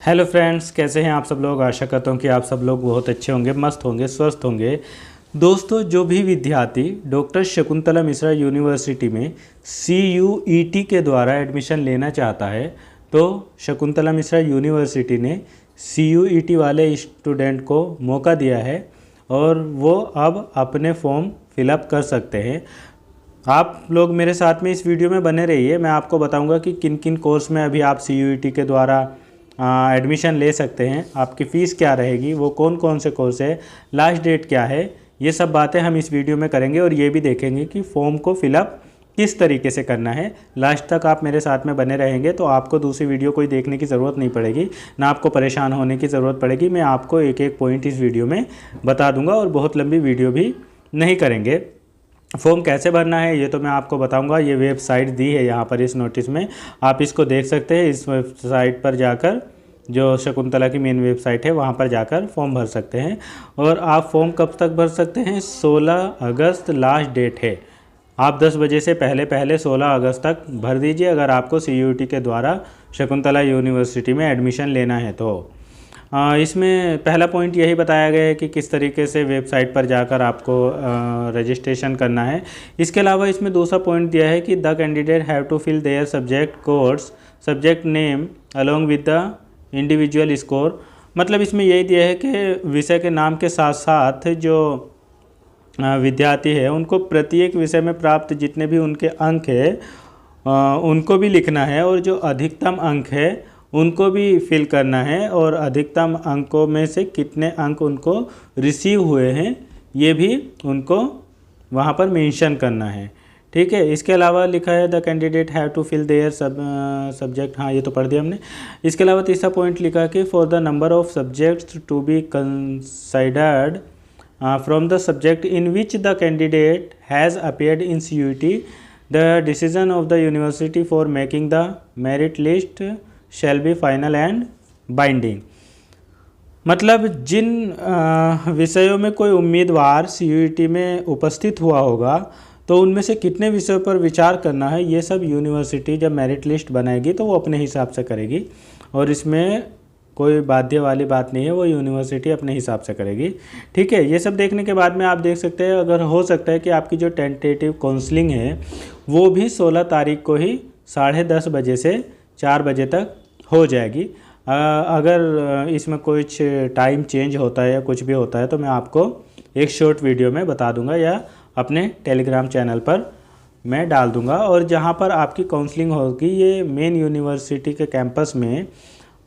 Hello friends, कैसे हैं आप सब लोग। आशा करता हूं कि आप सब लोग बहुत अच्छे होंगे, मस्त होंगे, स्वस्थ होंगे। दोस्तों, जो भी विद्यार्थी डॉक्टर शकुंतला मिश्रा यूनिवर्सिटी में CUET के द्वारा एडमिशन लेना चाहता है, तो शकुंतला मिश्रा यूनिवर्सिटी ने CUET वाले स्टूडेंट को मौका दिया है और वो अब अपने फॉर्म फिलअप कर सकते हैं। आप लोग मेरे साथ में इस वीडियो में बने रहिए। मैं आपको बताऊंगा कि किन किन कोर्स में अभी आप CUET के द्वारा एडमिशन ले सकते हैं, आपकी फ़ीस क्या रहेगी, वो कौन कौन से कोर्स है, लास्ट डेट क्या है, ये सब बातें हम इस वीडियो में करेंगे। और ये भी देखेंगे कि फॉर्म को फिलअप किस तरीके से करना है। लास्ट तक आप मेरे साथ में बने रहेंगे तो आपको दूसरी वीडियो कोई देखने की ज़रूरत नहीं पड़ेगी, ना आपको परेशान होने की ज़रूरत पड़ेगी। मैं आपको एक एक पॉइंट इस वीडियो में बता दूंगा और बहुत लंबी वीडियो भी नहीं करेंगे। फॉर्म कैसे भरना है ये तो मैं आपको बताऊंगा। ये वेबसाइट दी है यहाँ पर इस नोटिस में, आप इसको देख सकते हैं। इस वेबसाइट पर जाकर, जो शकुंतला की मेन वेबसाइट है, वहाँ पर जाकर फॉर्म भर सकते हैं। और आप फॉर्म कब तक भर सकते हैं? 16 अगस्त लास्ट डेट है। आप 10 बजे से पहले 16 अगस्त तक भर दीजिए अगर आपको CUET के द्वारा शकुंतला यूनिवर्सिटी में एडमिशन लेना है तो। इसमें पहला पॉइंट यही बताया गया है कि किस तरीके से वेबसाइट पर जाकर आपको रजिस्ट्रेशन करना है। इसके अलावा इसमें दूसरा पॉइंट दिया है कि the candidate have to fill their subject course subject name along with the individual score. मतलब इसमें यही दिया है कि विषय के नाम के साथ साथ जो विद्यार्थी है उनको प्रत्येक विषय में प्राप्त जितने भी उनके अंक है उनको भी लिखना है, और जो अधिकतम अंक है उनको भी फिल करना है, और अधिकतम अंकों में से कितने अंक उनको रिसीव हुए हैं ये भी उनको वहाँ पर मेंशन करना है। ठीक है। इसके अलावा लिखा है the candidate have to fill their subject, हाँ ये तो पढ़ दिया हमने। इसके अलावा तीसरा पॉइंट लिखा कि for the number of subjects to be considered from the subject in which the candidate has appeared in CUET the decision of the university for making the merit list shall be final and binding. मतलब जिन विषयों में कोई उम्मीदवार CUET में उपस्थित हुआ होगा तो उनमें से कितने विषयों पर विचार करना है, ये सब यूनिवर्सिटी जब मेरिट लिस्ट बनाएगी तो वो अपने हिसाब से करेगी, और इसमें कोई बाध्य वाली बात नहीं है, वो यूनिवर्सिटी अपने हिसाब से करेगी। ठीक है। ये सब देखने के बाद में आप देख सकते हैं, अगर हो सकता है कि आपकी जो टेंटेटिव काउंसलिंग है वो भी 16 तारीख को ही 10:30 बजे से 4 बजे तक हो जाएगी। अगर इसमें कुछ टाइम चेंज होता है या कुछ भी होता है तो मैं आपको एक शॉर्ट वीडियो में बता दूंगा या अपने टेलीग्राम चैनल पर मैं डाल दूंगा। और जहां पर आपकी काउंसलिंग होगी ये मेन यूनिवर्सिटी के कैंपस में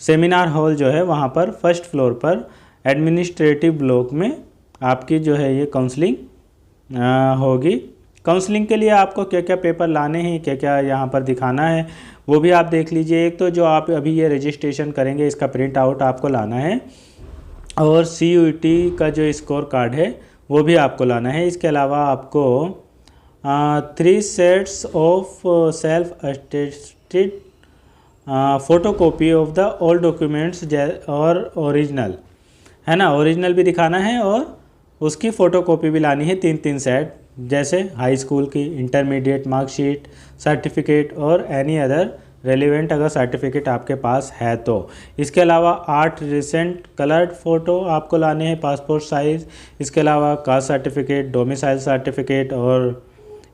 सेमिनार हॉल जो है वहां पर फर्स्ट फ्लोर पर एडमिनिस्ट्रेटिव ब्लॉक में आपकी जो है ये काउंसलिंग होगी। काउंसलिंग के लिए आपको क्या क्या पेपर लाने हैं, क्या क्या यहाँ पर दिखाना है, वो भी आप देख लीजिए। एक तो जो आप अभी ये रजिस्ट्रेशन करेंगे इसका प्रिंट आउट आपको लाना है, और CUET का जो स्कोर कार्ड है वो भी आपको लाना है। इसके अलावा आपको 3 sets of self attested photo copy of the all documents और ओरिजिनल, है ना, ओरिजिनल भी दिखाना है और उसकी फ़ोटो कॉपी भी लानी है 3-3 सेट, जैसे हाई स्कूल की, इंटरमीडिएट मार्कशीट, सर्टिफिकेट और एनी अदर रेलिवेंट अगर सर्टिफिकेट आपके पास है तो। इसके अलावा 8 रिसेंट कलर्ड फ़ोटो आपको लाने हैं पासपोर्ट साइज़। इसके अलावा कास्ट सर्टिफिकेट, डोमिसाइल सर्टिफिकेट और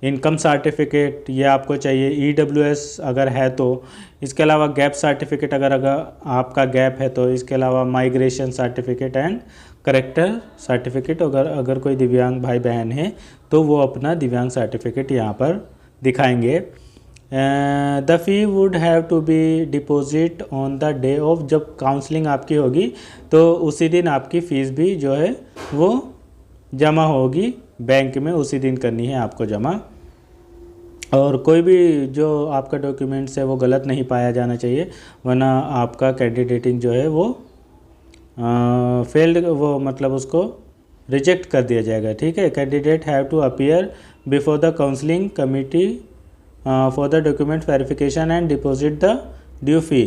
इनकम सर्टिफिकेट ये आपको चाहिए, EWS अगर है तो। इसके अलावा गैप सर्टिफिकेट अगर आपका गैप है तो। इसके अलावा migration certificate and character certificate, अगर कोई दिव्यांग भाई बहन है तो वो अपना दिव्यांग सर्टिफिकेट यहाँ पर दिखाएंगे। The fee would have to be deposit on the day of, जब काउंसलिंग आपकी होगी तो उसी दिन आपकी फ़ीस भी जो है वो जमा होगी बैंक में, उसी दिन करनी है आपको जमा। और कोई भी जो आपका डॉक्यूमेंट्स है वो गलत नहीं पाया जाना चाहिए, वरना आपका कैंडिडेटिंग जो है वो फेल्ड, वो मतलब उसको रिजेक्ट कर दिया जाएगा। ठीक है। Candidate have to appear before the counselling committee for the document verification and deposit the due fee.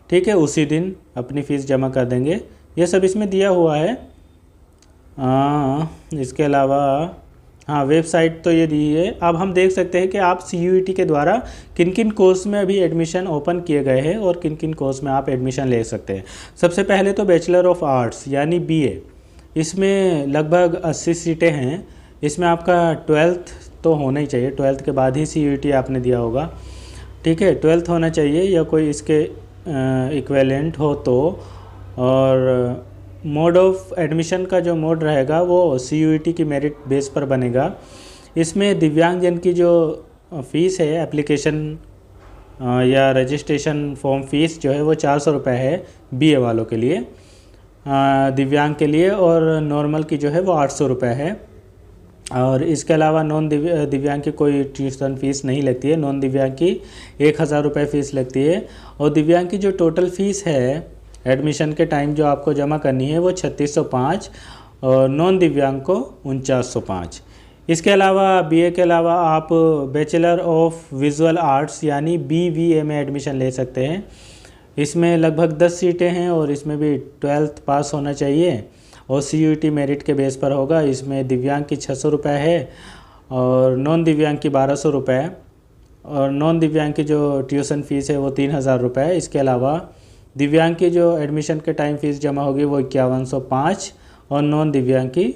ठीक है। उसी दिन अपनी फ़ीस जमा कर देंगे। ये सब इसमें दिया हुआ है। इसके अलावा हाँ, वेबसाइट तो ये दी है। अब हम देख सकते हैं कि आप CUET के द्वारा किन किन कोर्स में अभी एडमिशन ओपन किए गए हैं और किन किन कोर्स में आप एडमिशन ले सकते हैं। सबसे पहले तो बैचलर ऑफ आर्ट्स यानी BA, इसमें लगभग 80 सीटें हैं। इसमें आपका 12th तो होना ही चाहिए, 12th के बाद ही CUET आपने दिया होगा, ठीक है। 12th होना चाहिए या कोई इसके इक्विवेलेंट हो तो। और मोड ऑफ एडमिशन का जो मोड रहेगा वो CUET की मेरिट बेस पर बनेगा। इसमें दिव्यांगजन की जो फ़ीस है, एप्लीकेशन या रजिस्ट्रेशन फॉर्म फ़ीस जो है वो 400 रुपये है BA वालों के लिए, दिव्यांग के लिए, और नॉर्मल की जो है वो 800 रुपये है। और इसके अलावा नॉन दिव्यांग की कोई ट्यूशन फ़ीस नहीं लगती है। नॉन दिव्यांग की 1000 रुपये फ़ीस लगती है। और दिव्यांग की जो टोटल फ़ीस है एडमिशन के टाइम जो आपको जमा करनी है वो 3605 और नॉन दिव्यांग को 4905। इसके अलावा BA के अलावा आप बैचलर ऑफ विजुअल आर्ट्स यानी BVA में एडमिशन ले सकते हैं। इसमें लगभग 10 सीटें हैं और इसमें भी 12th पास होना चाहिए और CUET मेरिट के बेस पर होगा। इसमें दिव्यांग की 600 रुपये है और नॉन दिव्यांग की 1200 रुपये, और नॉन दिव्यांग की जो ट्यूशन फ़ीस है वो 3000 रुपये है। इसके अलावा दिव्यांग की जो एडमिशन के टाइम फ़ीस जमा होगी वो 5105 और नॉन दिव्यांग की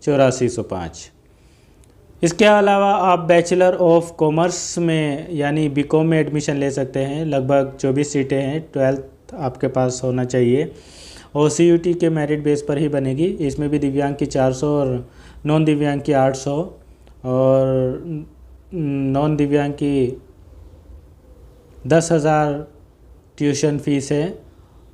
8405। इसके अलावा आप बैचलर ऑफ कॉमर्स में यानी BCom में एडमिशन ले सकते हैं। लगभग 24 सीटें हैं, 12th आपके पास होना चाहिए और CUET के मेरिट बेस पर ही बनेगी। इसमें भी दिव्यांग की 400 और नॉन दिव्यांग की 800 और नॉन दिव्यांग की 10,000 ट्यूशन फ़ीस है।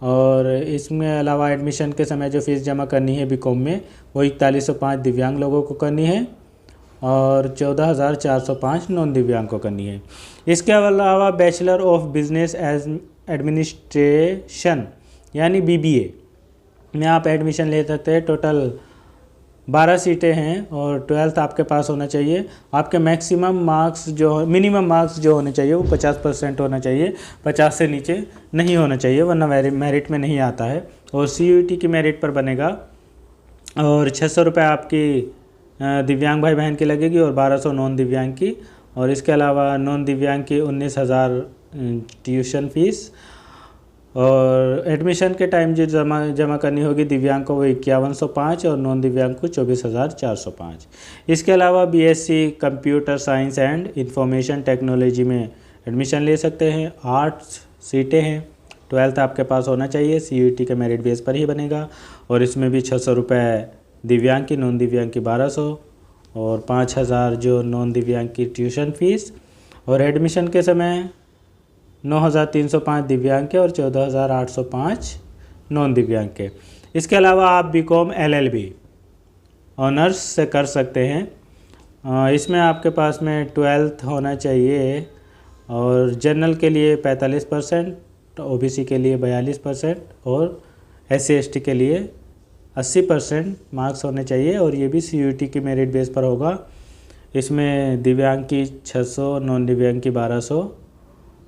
और इसमें अलावा एडमिशन के समय जो फ़ीस जमा करनी है BCom में वो 4105 दिव्यांग लोगों को करनी है और 14,405 नॉन दिव्यांग को करनी है। इसके अलावा बैचलर ऑफ बिजनेस एडमिनिस्ट्रेशन यानी BBA में आप एडमिशन ले सकते हैं। टोटल 12 सीटें हैं और 12th आपके पास होना चाहिए। आपके मैक्सिमम मार्क्स जो मिनिमम मार्क्स जो होने चाहिए वो 50% होना चाहिए, 50 से नीचे नहीं होना चाहिए वरना मेरिट में नहीं आता है और CUET की मेरिट पर बनेगा। और 600 रुपये आपकी दिव्यांग भाई बहन की लगेगी और 1200 नॉन दिव्यांग की। और इसके अलावा नॉन दिव्यांग की 19,000 ट्यूशन फ़ीस और एडमिशन के टाइम जो जमा करनी होगी दिव्यांग को वो 5105 और नॉन दिव्यांग को 24,405। इसके अलावा BSc computer science and information technology में एडमिशन ले सकते हैं। 8 सीटें हैं, 12th आपके पास होना चाहिए, CUET के मेरिट बेस पर ही बनेगा और इसमें भी 600 रुपये दिव्यांग की, नॉन दिव्यांग की 1200 और 5000 जो नॉन दिव्यांग की ट्यूशन फ़ीस। और एडमिशन के समय 9,305 दिव्यांग के और 14,805 नॉन दिव्यांग के। इसके अलावा आप BCom LLB ऑनर्स से कर सकते हैं। इसमें आपके पास में 12th होना चाहिए और जनरल के लिए 45%, OBC के लिए 42% और SC ST के लिए 80% मार्क्स होने चाहिए और ये भी CUET की मेरिट बेस पर होगा। इसमें दिव्यांग की 600, नॉन दिव्यांग की 1200,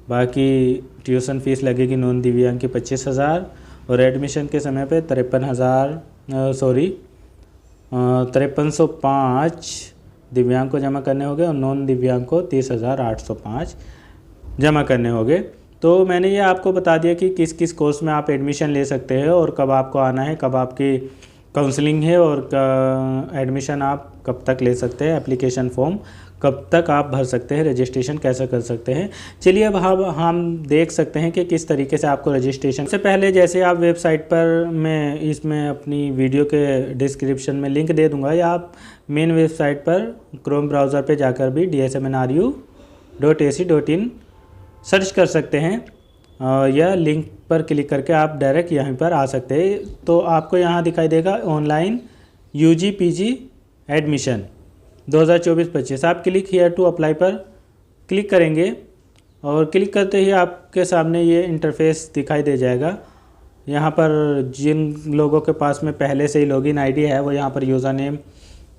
बाकी ट्यूशन फ़ीस लगेगी नॉन दिव्यांग की 25,000 और एडमिशन के समय पे 5305 दिव्यांग को जमा करने होंगे और नॉन दिव्यांग को 30,805 जमा करने होंगे। तो मैंने ये आपको बता दिया कि किस किस कोर्स में आप एडमिशन ले सकते हैं और कब आपको आना है, कब आपकी काउंसलिंग है और एडमिशन आप कब तक ले सकते हैं, एप्लीकेशन फॉर्म कब तक आप भर सकते हैं, रजिस्ट्रेशन कैसे कर सकते हैं। चलिए अब हम देख सकते हैं कि किस तरीके से आपको रजिस्ट्रेशन। से पहले जैसे आप वेबसाइट पर मैं इसमें अपनी वीडियो के डिस्क्रिप्शन में लिंक दे दूंगा या आप मेन वेबसाइट पर क्रोम ब्राउज़र पे जाकर भी dsmnru.ac.in सर्च कर सकते हैं या लिंक पर क्लिक करके आप डायरेक्ट यहीं पर आ सकते हैं। तो आपको यहाँ दिखाई देगा ऑनलाइन UG PG एडमिशन 2024-25। आप क्लिक हियर टू अप्लाई पर क्लिक करेंगे और क्लिक करते ही आपके सामने ये इंटरफेस दिखाई दे जाएगा। यहाँ पर जिन लोगों के पास में पहले से ही लॉगिन आईडी है वो यहाँ पर यूज़र नेम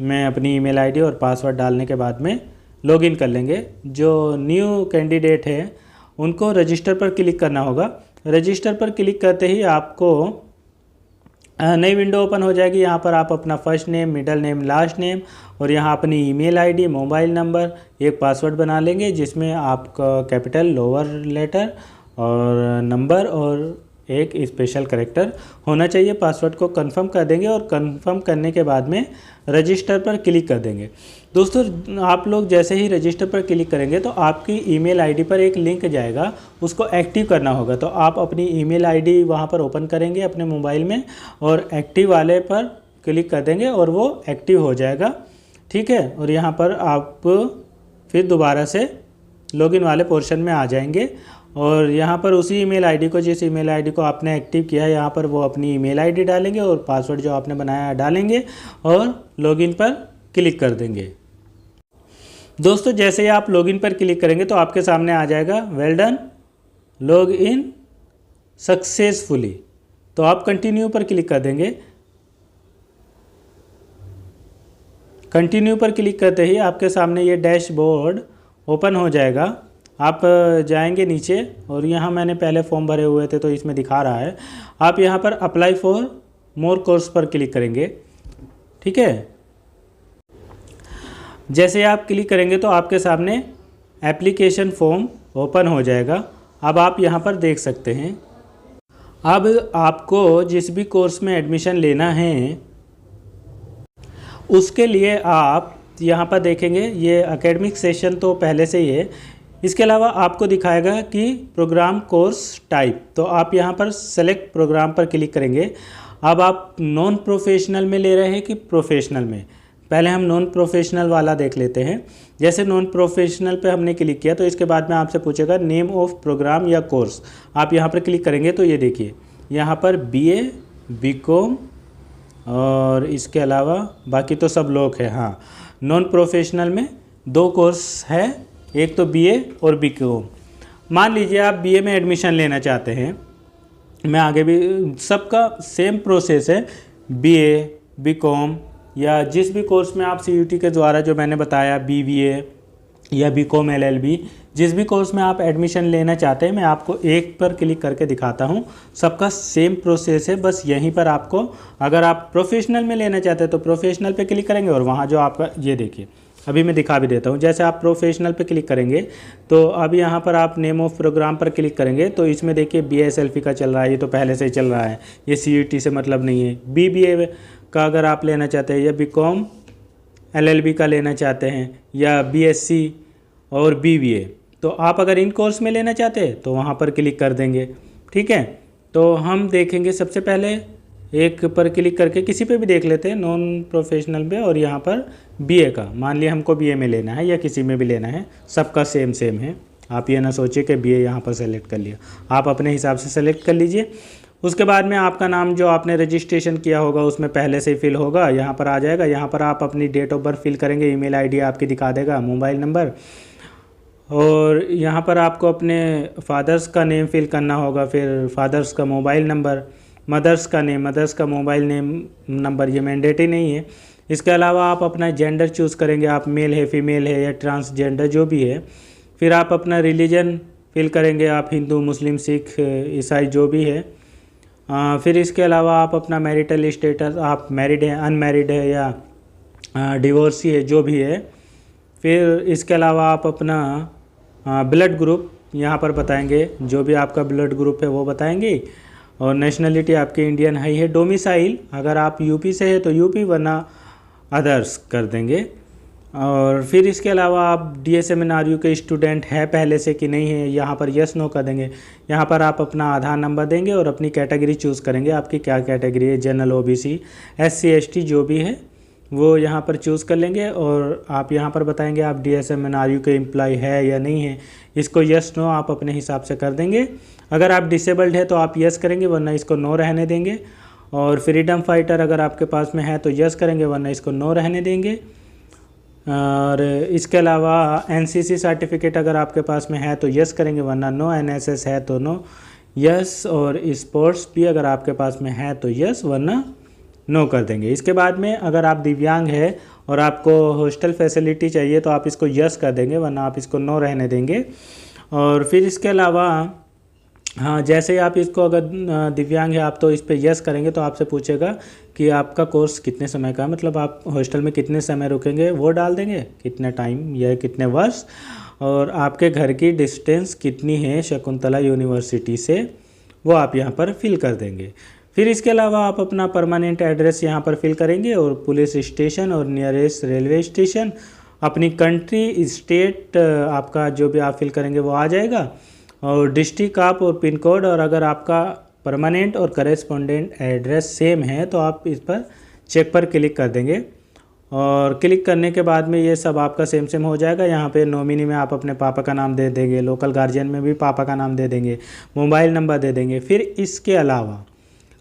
में अपनी ईमेल आईडी और पासवर्ड डालने के बाद में लॉगिन कर लेंगे। जो न्यू कैंडिडेट है उनको रजिस्टर पर क्लिक करना होगा। रजिस्टर पर क्लिक करते ही आपको नई विंडो ओपन हो जाएगी। यहाँ पर आप अपना first name, middle name, last name और यहाँ अपनी ईमेल आईडी, मोबाइल नंबर, एक पासवर्ड बना लेंगे जिसमें आपका कैपिटल, लोअर लेटर और नंबर और एक स्पेशल कैरेक्टर होना चाहिए। पासवर्ड को कंफर्म कर देंगे और कंफर्म करने के बाद में रजिस्टर पर क्लिक कर देंगे। दोस्तों, आप लोग जैसे ही रजिस्टर पर क्लिक करेंगे तो आपकी ईमेल आईडी पर एक लिंक जाएगा, उसको एक्टिव करना होगा। तो आप अपनी ईमेल आईडी वहाँ पर ओपन करेंगे अपने मोबाइल में और एक्टिव वाले पर क्लिक कर देंगे और वो एक्टिव हो जाएगा। ठीक है, और यहाँ पर आप फिर दोबारा से लॉगिन वाले पोर्शन में आ जाएंगे और यहाँ पर उसी ईमेल आईडी को, जिस ईमेल आईडी को आपने एक्टिव किया है, यहाँ पर वो अपनी ईमेल आईडी डालेंगे और पासवर्ड जो आपने बनाया डालेंगे और लॉगिन पर क्लिक कर देंगे। दोस्तों, जैसे ही आप लॉगिन पर क्लिक करेंगे तो आपके सामने आ जाएगा well done, log in successfully. तो आप कंटिन्यू पर क्लिक कर देंगे। कंटिन्यू पर क्लिक करते ही आपके सामने ये डैशबोर्ड ओपन हो जाएगा। आप जाएंगे नीचे और यहाँ मैंने पहले फॉर्म भरे हुए थे तो इसमें दिखा रहा है। आप यहाँ पर अप्लाई फॉर मोर कोर्स पर क्लिक करेंगे। ठीक है, जैसे आप क्लिक करेंगे तो आपके सामने एप्लीकेशन फॉर्म ओपन हो जाएगा। अब आप यहाँ पर देख सकते हैं। अब आपको जिस भी कोर्स में एडमिशन लेना है उसके लिए आप यहाँ पर देखेंगे, ये एकेडमिक सेशन तो पहले से ही है। इसके अलावा आपको दिखाएगा कि प्रोग्राम कोर्स टाइप, तो आप यहाँ पर सेलेक्ट प्रोग्राम पर क्लिक करेंगे। अब आप नॉन प्रोफेशनल में ले रहे हैं कि प्रोफेशनल में, पहले हम नॉन प्रोफेशनल वाला देख लेते हैं। जैसे नॉन प्रोफेशनल पे हमने क्लिक किया तो इसके बाद में आपसे पूछेगा नेम ऑफ प्रोग्राम या कोर्स। आप यहाँ पर क्लिक करेंगे तो ये देखिए यहाँ पर BA, BCom और इसके अलावा बाकी तो सब लोग हैं। हाँ, नॉन प्रोफेशनल में 2 कोर्स है, एक तो BA और BCom। मान लीजिए आप BA में एडमिशन लेना चाहते हैं, मैं आगे भी सबका सेम प्रोसेस है। BA, BCom या जिस भी कोर्स में आप CUT के द्वारा जो मैंने बताया BBA या BCom LLB, जिस भी कोर्स में आप एडमिशन लेना चाहते हैं मैं आपको एक पर क्लिक करके दिखाता हूं। सबका सेम प्रोसेस है, बस यहीं पर आपको, अगर आप प्रोफेशनल में लेना चाहते हैं तो प्रोफेशनल पे क्लिक करेंगे और वहां जो आपका, ये देखिए अभी मैं दिखा भी देता हूं। जैसे आप प्रोफेशनल पे क्लिक करेंगे तो अब यहाँ पर आप नेम ऑफ प्रोग्राम पर क्लिक करेंगे तो इसमें देखिए BSLP का चल रहा है, ये तो पहले से ही चल रहा है, ये CUT से मतलब नहीं है। BBA का अगर आप लेना चाहते हैं या BCom LLB का लेना चाहते हैं या BSc और BBA, तो आप अगर इन कोर्स में लेना चाहते हैं तो वहाँ पर क्लिक कर देंगे। ठीक है, तो हम देखेंगे सबसे पहले एक पर क्लिक करके किसी पे भी देख लेते हैं, नॉन प्रोफेशनल पे, और यहाँ पर BA का, मान लिया हमको BA में लेना है या किसी में भी लेना है, सबका सेम है। आप ये ना सोचिए कि BA यहाँ पर सेलेक्ट कर लिया, आप अपने हिसाब से सेलेक्ट कर लीजिए। उसके बाद में आपका नाम जो आपने रजिस्ट्रेशन किया होगा उसमें पहले से ही फिल होगा, यहाँ पर आ जाएगा। यहाँ पर आप अपनी डेट ऑफ बर्थ फिल करेंगे, ईमेल आईडी आपकी दिखा देगा, मोबाइल नंबर, और यहाँ पर आपको अपने फादर्स का नेम फिल करना होगा, फिर फादर्स का मोबाइल नंबर, मदर्स का नेम, मदर्स का मोबाइल नेम नंबर, ये मैंडेटरी नहीं है। इसके अलावा आप अपना जेंडर चूज़ करेंगे, आप मेल है, फीमेल है या ट्रांसजेंडर जो भी है। फिर आप अपना रिलीजन फिल करेंगे, आप हिंदू, मुस्लिम, सिख, ईसाई जो भी है। फिर इसके अलावा आप अपना मैरिटल स्टेटस, आप मैरिड है, अनमैरिड है या डिवोर्सी है, जो भी है। फिर इसके अलावा आप अपना ब्लड ग्रुप यहाँ पर बताएंगे, जो भी आपका ब्लड ग्रुप है वो बताएंगे, और नेशनलिटी आपकी इंडियन हाई है। डोमिसाइल अगर आप यूपी से है तो यूपी, वरना अदर्स कर देंगे। और फिर इसके अलावा आप DSMNRU के स्टूडेंट है पहले से कि नहीं है, यहाँ पर यस नो कर देंगे। यहाँ पर आप अपना आधार नंबर देंगे और अपनी कैटेगरी चूज़ करेंगे, आपकी क्या कैटेगरी है, जनरल, OBC, SC ST जो भी है वो यहाँ पर चूज़ कर लेंगे। और आप यहाँ पर बताएंगे आप DSMNRU के एम्प्लॉय है या नहीं है, इसको यस नो आप अपने हिसाब से कर देंगे। अगर आप डिसेबल्ड है तो आप यस करेंगे, वरना इसको नो रहने देंगे। और फ्रीडम फाइटर अगर आपके पास में है तो यस करेंगे, वरना इसको नो रहने देंगे। और इसके अलावा NCC सर्टिफिकेट अगर आपके पास में है तो यस करेंगे, वरना नो। NSS है तो नो, यस। और स्पोर्ट्स भी अगर आपके पास में है तो यस, वरना नो कर देंगे। इसके बाद में अगर आप दिव्यांग है और आपको हॉस्टल फैसिलिटी चाहिए तो आप इसको यस कर देंगे, वरना आप इसको नो रहने देंगे। और फिर इसके अलावा हाँ, जैसे ही आप इसको अगर दिव्यांग है आप तो इस पे यस करेंगे तो आपसे पूछेगा कि आपका कोर्स कितने समय का है, मतलब आप हॉस्टल में कितने समय रुकेंगे वो डाल देंगे, कितने टाइम या कितने वर्ष, और आपके घर की डिस्टेंस कितनी है शकुंतला यूनिवर्सिटी से वो आप यहाँ पर फिल कर देंगे। फिर इसके अलावा आप अपना परमानेंट एड्रेस यहाँ पर फिल करेंगे और पुलिस स्टेशन और नियरेस्ट रेलवे स्टेशन, अपनी कंट्री स्टेट आपका जो भी आप फिल करेंगे वो आ जाएगा, और डिस्ट्रिक्ट आप और पिन कोड, और अगर आपका परमानेंट और करेस्पॉन्डेंट एड्रेस सेम है तो आप इस पर चेक पर क्लिक कर देंगे, और क्लिक करने के बाद में ये सब आपका सेम सेम हो जाएगा। यहाँ पे नॉमिनी में आप अपने पापा का नाम दे देंगे, लोकल गार्जियन में भी पापा का नाम दे देंगे, मोबाइल नंबर दे देंगे। फिर इसके अलावा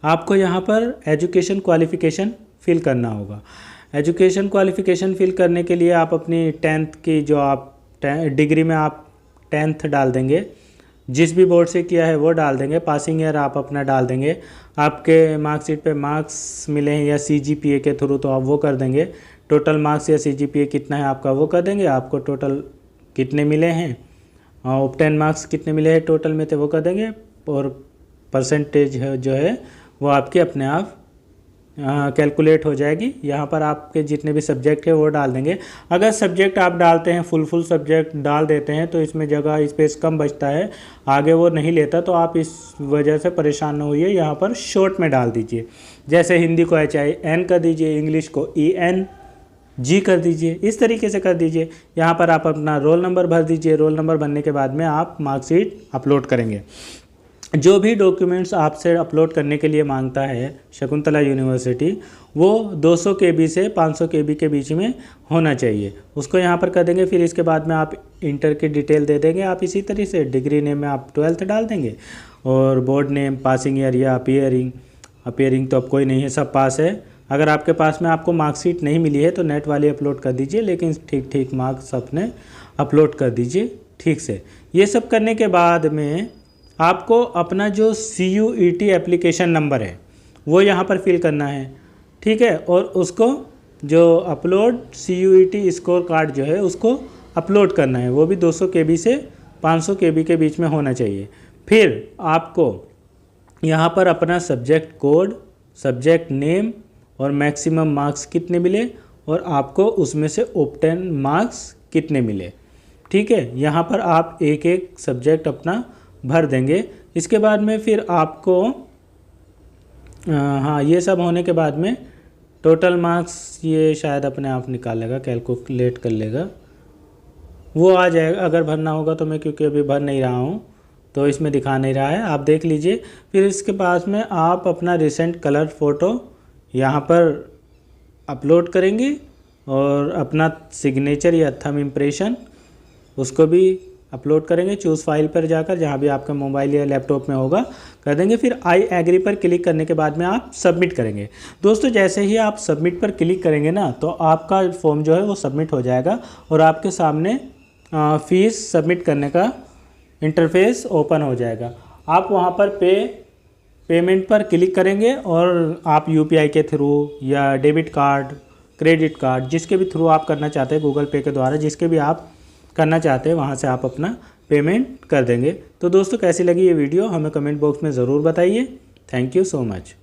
आपको यहाँ पर एजुकेशन क्वालिफ़िकेशन फिल करना होगा। एजुकेशन क्वालिफ़िकेशन फिल करने के लिए आप अपनी 10th की जो आप डिग्री में आप 10th डाल देंगे, जिस भी बोर्ड से किया है वो डाल देंगे, पासिंग ईयर आप अपना डाल देंगे, आपके मार्कशीट पे मार्क्स मिले हैं या CGPA के थ्रू तो आप वो कर देंगे, टोटल मार्क्स या CGPA कितना है आपका वो कर देंगे, आपको टोटल कितने मिले हैं, ऑब्टेन मार्क्स कितने मिले हैं टोटल में तो वो कर देंगे, और परसेंटेज जो है वो आपके अपने आप कैलकुलेट हो जाएगी। यहाँ पर आपके जितने भी सब्जेक्ट है वो डाल देंगे। अगर सब्जेक्ट आप डालते हैं फुल सब्जेक्ट डाल देते हैं तो इसमें जगह स्पेस कम बचता है, आगे वो नहीं लेता, तो आप इस वजह से परेशान न होइए, यहाँ पर शॉर्ट में डाल दीजिए। जैसे हिंदी को HIN कर दीजिए, इंग्लिश को ENG कर दीजिए, इस तरीके से कर दीजिए। यहाँ पर आप अपना रोल नंबर भर दीजिए, रोल नंबर भरने के बाद में आप मार्कशीट अपलोड करेंगे। जो भी डॉक्यूमेंट्स आपसे अपलोड करने के लिए मांगता है शकुंतला यूनिवर्सिटी वो 200 KB से 500 KB के बीच में होना चाहिए, उसको यहाँ पर कर देंगे। फिर इसके बाद में आप इंटर की डिटेल दे देंगे, आप इसी तरीके से डिग्री नेम में आप 12th डाल देंगे, और बोर्ड नेम, पासिंग ईयर या अपियरिंग तो अब कोई नहीं है, सब पास है। अगर आपके पास में आपको मार्कशीट नहीं मिली है तो नेट वाली अपलोड कर दीजिए, लेकिन ठीक मार्क्स अपने अपलोड कर दीजिए ठीक से। ये सब करने के बाद में आपको अपना जो CUET एप्लीकेशन नंबर है वो यहाँ पर फिल करना है, ठीक है, और उसको जो अपलोड CUET स्कोर कार्ड जो है उसको अपलोड करना है, वो भी 200 KB से 500 KB के बीच में होना चाहिए। फिर आपको यहाँ पर अपना सब्जेक्ट कोड, सब्जेक्ट नेम और मैक्सिमम मार्क्स कितने मिले और आपको उसमें से ऑब्टेन मार्क्स कितने मिले, ठीक है, यहाँ पर आप एक एक सब्जेक्ट अपना भर देंगे। इसके बाद में फिर आपको हाँ, ये सब होने के बाद में टोटल मार्क्स ये शायद अपने आप निकाल लेगा, कैलकुलेट कर लेगा, वो आ जाएगा। अगर भरना होगा तो मैं क्योंकि अभी भर नहीं रहा हूँ तो इसमें दिखा नहीं रहा है, आप देख लीजिए। फिर इसके पास में आप अपना रिसेंट कलर फ़ोटो यहाँ पर अपलोड करेंगे, और अपना सिग्नेचर या थंब इम्प्रेशन उसको भी अपलोड करेंगे। चूज़ फाइल पर जाकर जहाँ भी आपका मोबाइल या लैपटॉप में होगा कर देंगे। फिर आई एग्री पर क्लिक करने के बाद में आप सबमिट करेंगे। दोस्तों जैसे ही आप सबमिट पर क्लिक करेंगे ना तो आपका फॉर्म जो है वो सबमिट हो जाएगा, और आपके सामने फ़ीस सबमिट करने का इंटरफेस ओपन हो जाएगा। आप वहाँ पर पेमेंट पर क्लिक करेंगे, और आप UPI के थ्रू या डेबिट कार्ड, क्रेडिट कार्ड, जिसके भी थ्रू आप करना चाहते हैं, गूगल पे के द्वारा जिसके भी आप करना चाहते हैं वहाँ से आप अपना पेमेंट कर देंगे। तो दोस्तों कैसी लगी ये वीडियो हमें कमेंट बॉक्स में ज़रूर बताइए। Thank you so much.